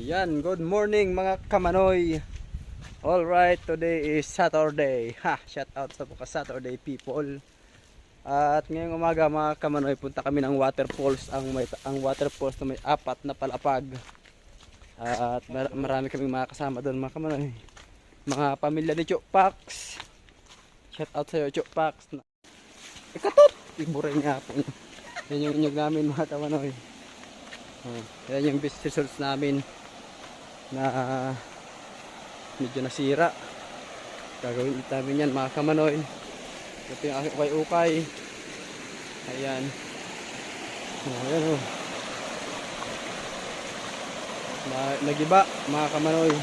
Yan, good morning mga kamanoy. All right, today is Saturday. Ha, shout out sa mga Saturday people. At ngayong umaga mga kamanoy, punta kami ng waterfalls. Ang waterfalls na may 4 na palapag. At marami kaming mga kasama doon mga kamanoy. Mga pamilya ni Chok Pax. Shout out sa iyo Chok Pax. Ikatot! Iburay niya po. Yan yung inyog namin mga kamanoy. Yan yung best results namin na medyo nasira. Gagawin namin yan mga kamanoy. Ito yung aking ukay-ukay. Ayan. Ayan o. Nagiba mga kamanoy.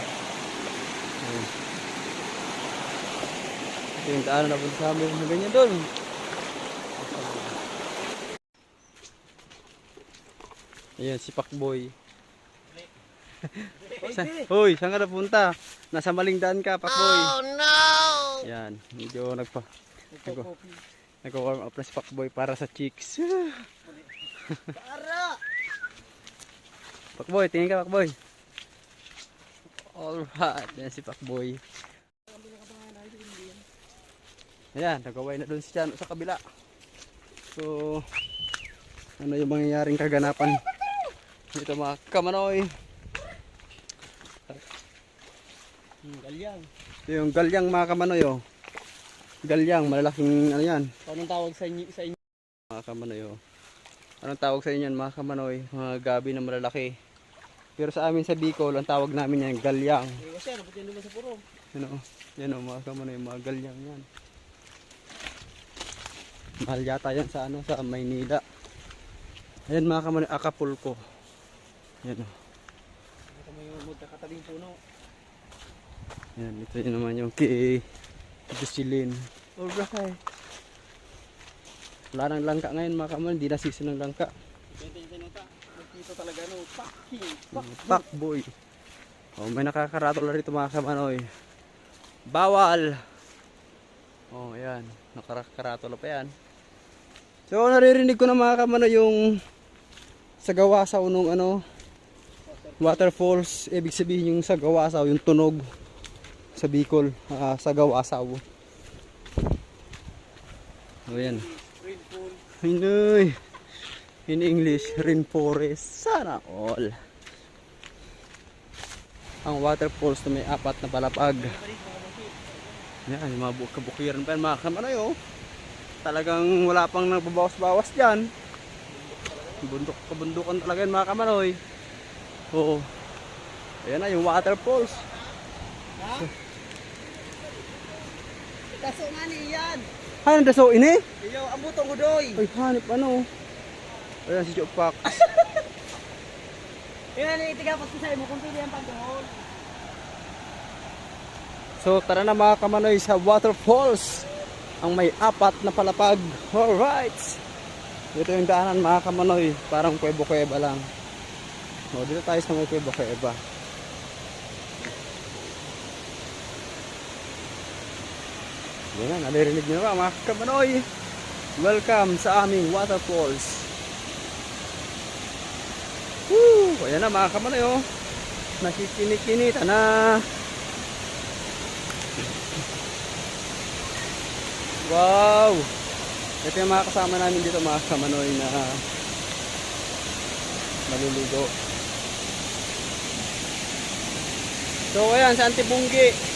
Ito yung daan na punta sa amin. Ganyan doon. Ayan si Pakboy. Hoy, saan ka napunta? Nasa maling daan ka, Pakboy. Oh no! Ayan, medyo nagko-warm up na si Pakboy para sa chicks. Para! Pakboy, tingin ka Pakboy. Alright, yan si Pakboy. Ayan, nagaway na doon si Chano sa kabila. So, ano yung mangyayaring kaganapan dito mga kamanoy? Galyang. Ito yung galyang mga kamanoy oh. Galyang, malalaking ano yan. Anong tawag sa inyo? Mga kamanoy oh. Anong tawag sa inyo yan mga kamanoy? Mga gabi na malalaki. Pero sa amin sa Bicol, ang tawag namin yan galyang. Kasi ano, pati naman sa puro. Yan oh mga kamanoy, mga galyang yan. Mahal yata yan sa ano, sa Maynila. Ayan mga kamanoy, Acapulco. Yan oh. Ito mo yung magkakatabing puno. Yan, ito yun naman yung kay Jocelyn. Alright. Wala nang langka ngayon mga kamanoy, hindi na season ng langka. Nagkito talaga no, Pakboy. Oh, may nakakaratol na rito mga kamanoy. Bawal. Oh, ayan. Nakakaratol pa yan. So, naririnig ko na mga kamanoy yung sa gawasaw nung ano, waterfalls. Ibig sabihin yung sa gawasaw, yung tunog sa Bicol, sa gawasaw. Oh, yan. Hinoy. In English, rainforest. Sana all. Ang waterfalls na may 4 na palapag. Yan, yung mga kabukiran pa yan mga kamanoy oh. Talagang wala pang nagbabawas-bawas dyan. Kabundukan talaga yan mga kamanoy. Oo. Ayan na yung waterfalls. Ha? Daso nga niyan. Ay, nandaso ini? Iyo, ang butong hudoy. Ay, hanip ano. Ayan si Chok Pax. Yan na itigapat ko sa imo kung pili ang pagdahol. So tara na mga kamanoy sa waterfalls. Ang may 4 na palapag. Alright. Ito yung daanan mga kamanoy. Parang kuweba-kuweba lang. O, dito tayo sa may kuweba-kuweba. Yan na, naririnig nyo na mga kamanoy. Welcome sa aming waterfalls. Woo! Ayan na mga kamanoy oh. Nakikinig-kinita na. Wow! Ito yung mga kasama namin dito mga kamanoy na maliligo. So ayan sa Antibunggi.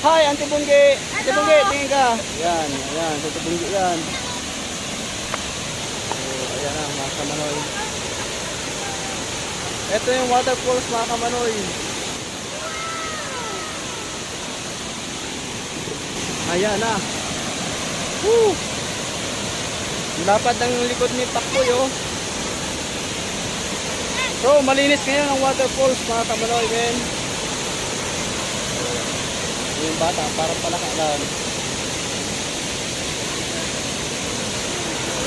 Hi Antibunggi! Antibunggi, tingin ka! Ayan, ayan, sa Antibunggi yan. So ayan na mga kamanoy. Ito yung waterfalls mga kamanoy. Ayan na. Woo! Lapad ng likod ni Pakboy oh. So malinis ngayon ang waterfalls mga kamanoy men. Yung bata parang palakalan.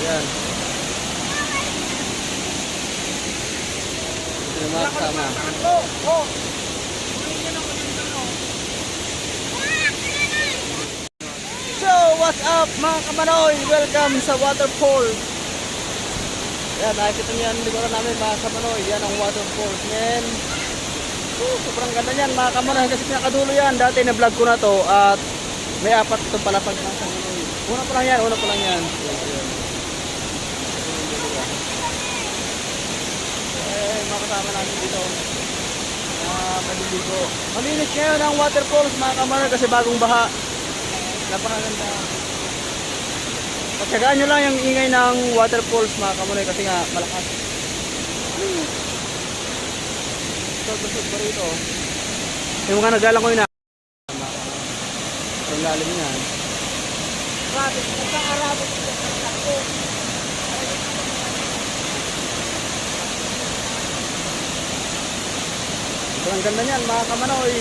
Ayan. Ito yung mga kasama. So what's up mga kamanoy? Welcome sa waterfall. Yan, nakikita niyo yan likuran namin mga kamanoy. Yan ang waterfalls men. Sobrang ganda niyan mga kamanoy kasi pinakadulo yan. Dati na-vlog ko na to at may apat itong palapag ng kamanoy. Una pa lang yan, una pa lang yan. Ayun. Mga kasama namin dito na maliligo. Malinis ngayon ang waterfalls mga kamanoy kasi bagong baha. Napakaganda. Pagsagaan nyo lang yung ingay ng waterfalls mga kamanoy kasi nga malakas. Ito pa rito. Yung mga nagalang ko yun na. Ang lalim yan. Rabbit, nagka-rabbit. Ang ganda niyan mga kamanoy.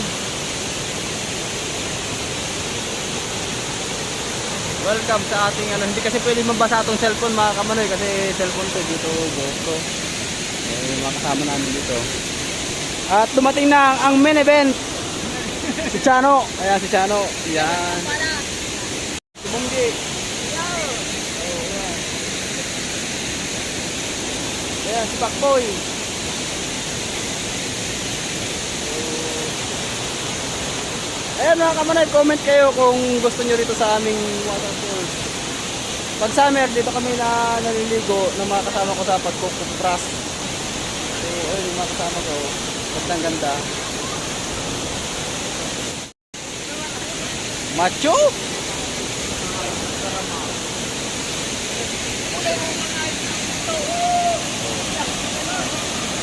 Welcome sa ating ano, hindi kasi pwede mabasa itong cellphone mga kamanoy kasi cellphone to dito GoPro. Mga kasama namin dito. At dumating na ang main event. Si Chano. Ayan si Chano. Yan. Si Bunggi. Ayan si Pakboy. Ayan mga kamanoy, comment kayo kung gusto nyo rito sa aming waterfalls. Pag summer, dito kami na naliligo ng mga kasama ko sa pagkukupras. So, ayun yung mga kasama ko. Gandang ganda. Macho?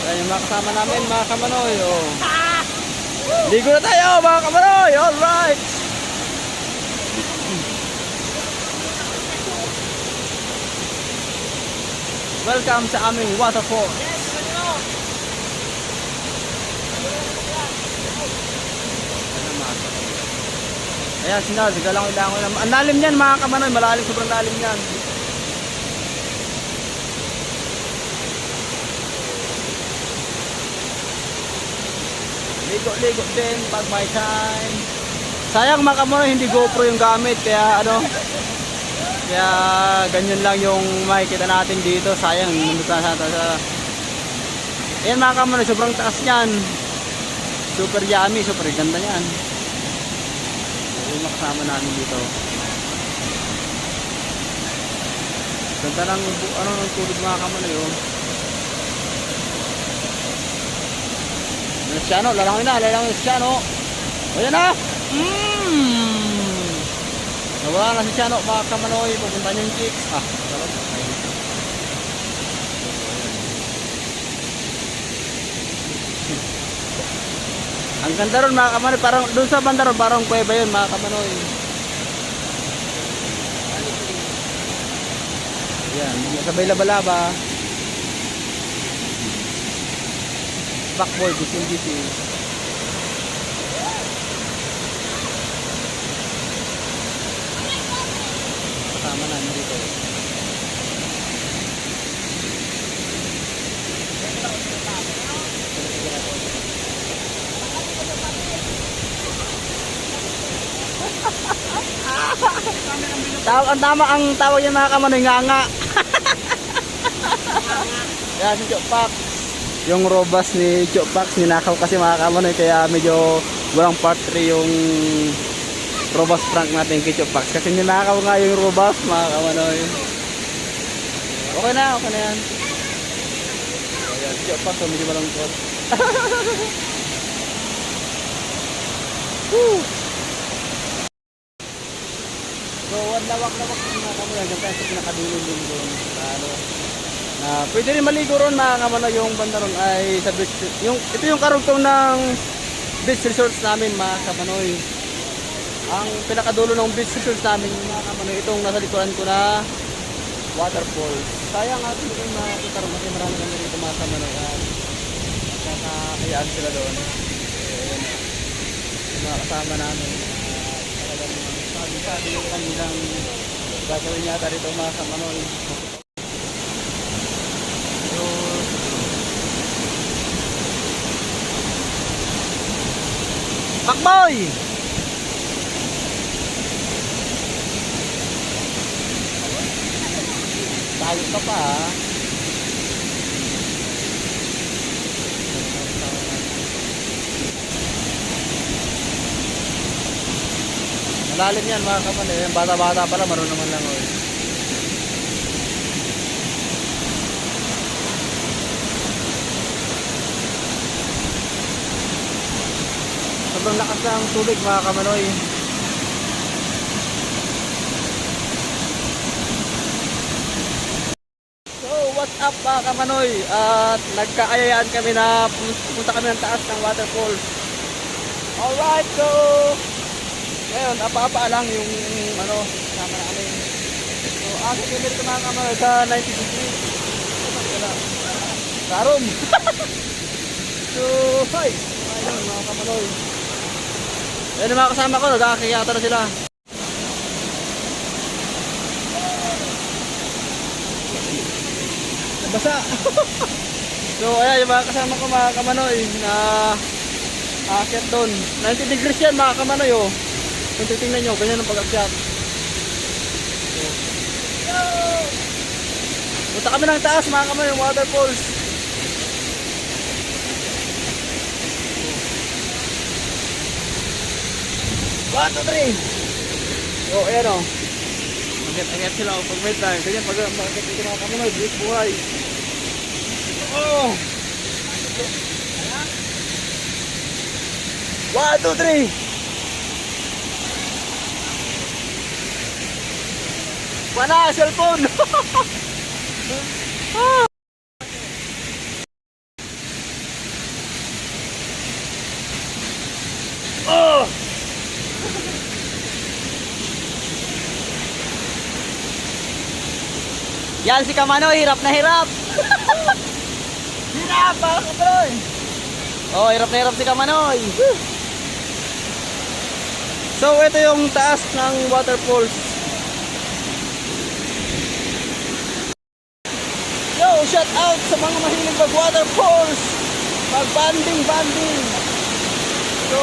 Ayan yung mga kasama namin, mga kamanoy. Oh. Ligo na tayo mga kamanoy! Alright! Welcome sa aming waterfall. Ayan, sinal, sigalang ilango na. Ang lalim niyan mga kamanoy, malalim, sobrang lalim niyan. Ligo-ligo din pag may time. Sayang mga kamanoy, hindi GoPro yung gamit, kaya ano, kaya ganyan lang yung makikita natin dito. Sayang, nandun sa ayan mga kamanoy, sobrang taas niyan. Super yummy, super ganda niyan. Yung makasama namin dito. Ganda ng ano ng tulog mga kamanoy. Oh. Si Chano, lalangin na si Chano. Ayan na. Nawala na si Chano mga kamanoy. Pupunta niya yung chicks. Ang ganda ron mga kamanoy. Parang, doon sa banda ron, parang kuweba yun mga kamanoy. Ayan, sabay laba-laba. Backboy, gising-gising. Kasama namin dito. Ang tawag niya mga kamanoy, nganga. Yan si Chopak. Yung robas ni Chopak, ninakaw kasi mga kamanoy, kaya medyo walang part 3 yung robas prank natin kay Chopak. Kasi ninakaw nga yung robas mga kamanoy. Okay na yan. Ayan, si Chopak, so medyo malungkot. So, lawak-lawak mga kamanoy, hanggang tayo sa pinakadulong doon. Pwede rin maligo ron mga kamanoy, yung banda ron ay sa beach. Ito yung karugtong ng beach resorts namin mga kamanoy. Ang pinakadulo ng beach resorts namin mga kamanoy, itong nasa likuran ko na waterfall. Sayang nga ito yung makikita ron kasi marami kami rito mga kamanoy at nakakayaan sila doon. Yung mga kasama namin. Sabi yung kanilang gagawin yata rito mga kamanoy. Pakboy! Tayo ka pa ha. Malalim yan mga kamanoy. Yung bata-bata pala marunong naman lang. Oh. Sobrang lakas ng tubig mga kamanoy. So what's up mga kamanoy? At nagkaayayaan kami na pumunta kami ng taas ng waterfalls. Alright, so ngayon apa-apa lang yung ano kasama namin. So asa kami dito mga kamanoy sa 90 degrees. Karom. So hi ayun mga kamanoy. Ayun yung mga kasama ko, nagkakakiyata na sila. Basa. So ayan yung mga kasama ko mga kamanoy na aakyat doon. 90 degrees yan mga kamanoy oh. Kung titingnan nyo, ganyan ang pag-akyat. So, punta kami ng taas mga kamanoy, yung waterfalls. One, two, three. So ayan o. Agad sila o pag may time. Ganyan pag makakit dito mga kamanoy, buwis buhay. Oh! 1, 2, 3. Wala, cellphone. Ah. Oh! Yan si Kamanoy, hirap na hirap. Hirap, mga kamanoy. Oh, hirap na hirap si Kamanoy. So, ito yung taas ng waterfalls. Yo, shout out sa mga mahilig mag-waterfalls. Mag-banding. So,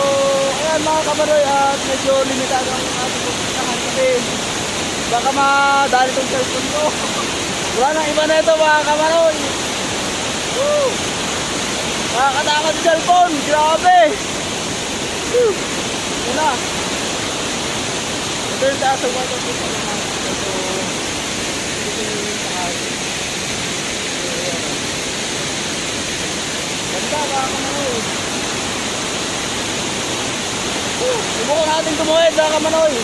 ayan mga kamanoy, at medyo limitado ang ating pupuntahan kasi baka madali itong cellphone ko. Wala nang iba na ito mga kamanoy. Woo! Nakakatakot yung cellphone, grabe. Woo! Una. Ito yung taas ng waterfalls. So, ito yung taas. Ganda mga kamanoy. Subukan natin tumuhid mga kamanoy.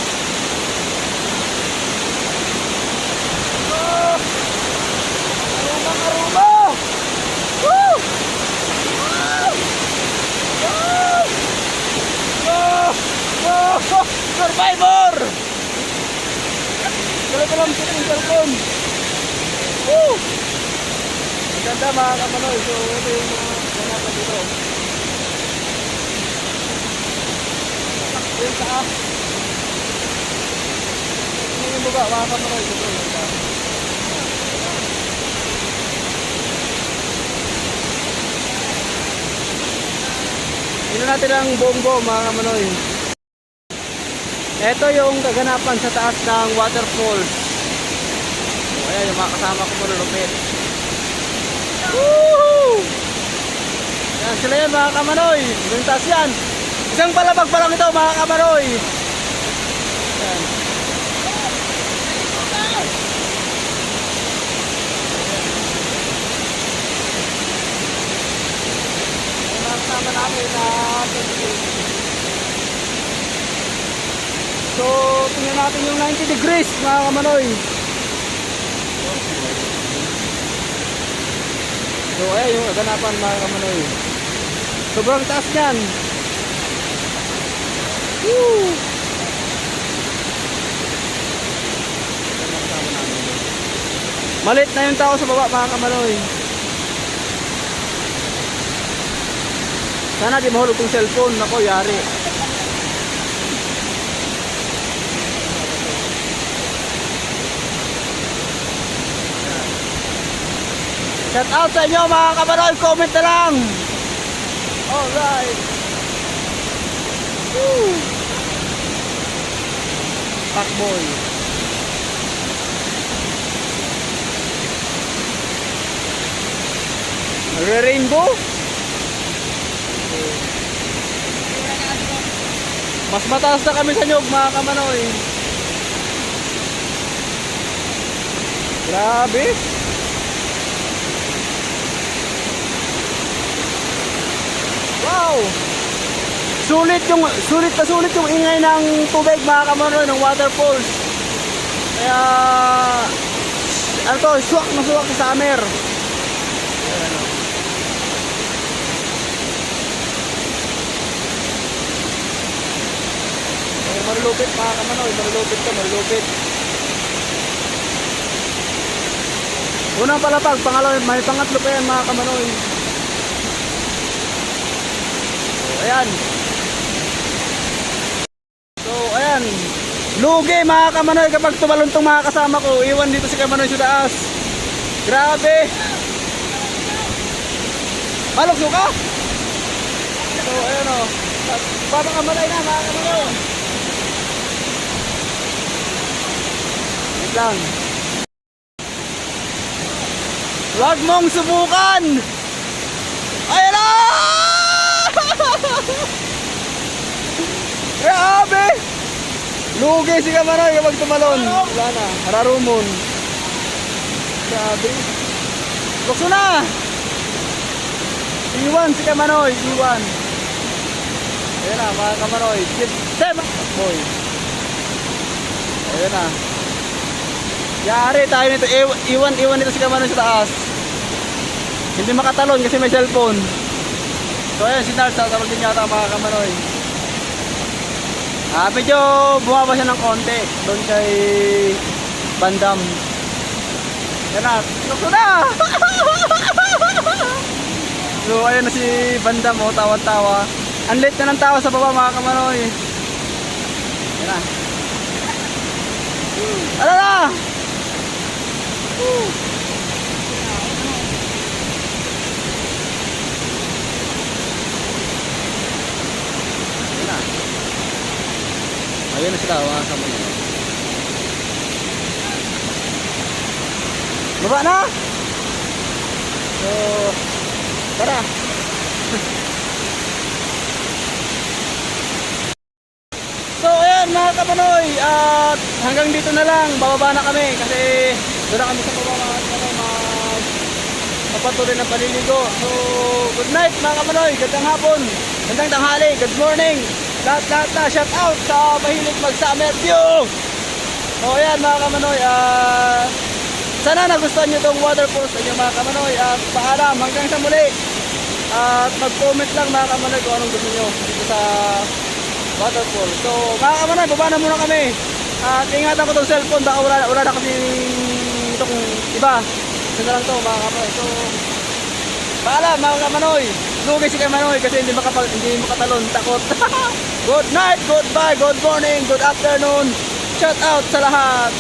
Aruba! Woo! Survivor! Dala ko lang sa cellphone. Woo! Maganda mga kamanoy. So ito yung mga ganapan dito. Yung taas. Ito yung baba mga kamanoy. Ito yung taas. Tingnan natin ang buong-buo mga kamanoy. Ito yung kaganapan sa taas ng waterfalls. So, ayan yung mga kasama ko malulupit. Woohoo! Yan sila yan mga kamanoy. Yung taas yan. Isang palabag pa lang ito mga kamanoy. Yan. Sama namin na so tingnan natin yung 90 degrees mga kamanoy. So ayan yung kaganapan mga kamanoy. Sobrang taas yan. Woo! Malit na yung tao sa baba mga kamanoy. Sana di mahulog tong cellphone. Nako, yari. Shout out sa inyo mga kamanoy. Comment na lang. Alright. Woo. Pakboy. Rainbow? Mas mataas na kami sa nyug mga kamanoy. Grabe. Wow. Sulit yung ingay ng tubig mga kamanoy, ng waterfalls. Kaya ano to, suwak na suwak sa summer. Marulupit mga kamanoy, marulupit. Unang palapag, pangalawa, may pangatlo pa yan mga kamanoy. So, ayan. Ayan. Lugi mga kamanoy kapag tumalon tong mga kasama ko. Iwan dito si kamanoy sa taas. Grabe. Malukso ka? So ayan o. Papakamalay na mga kamanoy. Wait lang. Huwag mong subukan. Ayan na. Grabe. Lugi si kamanoy kapag tumalon. Wala na. Hararumon. Grabe. Lukso na. Iwan si kamanoy. Iwan. Ayan na mga kamanoy. Tema. Boy. Ayan na. Yari tayo nito. Iwan nito si kamanoy sa taas. Hindi makatalon kasi may cellphone. So ayan si Nars. Tatawag din yata mga kamanoy. Medyo bumaba siya ng konti doon kay Bandam. Yan na, lukso na! So ayun na si Bandam, oh, tawa-tawa. Ang late na ng tawa sa baba mga kamanoy. Yan na. Ano na? Yan na. Ayun na sila, mga kamanoy. Baba na! So, tara! So, ayan mga kamanoy, at hanggang dito na lang, bababa na kami kasi doon na kami sa baba mga kamanoy, magpatuloy ng paliligo. So, good night mga kamanoy, gandang hapon, gandang tanghali, good morning! Lahat na, shout out sa mahilig mag-summer view. O ayan mga kamanoy, sana nagustuhan nyo itong waterfalls sa inyo mga kamanoy. At paalam hanggang sa muli. At mag-comment lang mga kamanoy kung anong gusto nyo dito sa waterfall. So mga kamanoy, baba na muna kami. At ingatan ko itong cellphone, baka wala na kasi itong iba. Ito na lang ito mga kamanoy. So paalam mga kamanoy. Lugi si kamanoy kasi hindi makatalon, takot. Good night, goodbye, good morning, good afternoon. Shout out sa lahat.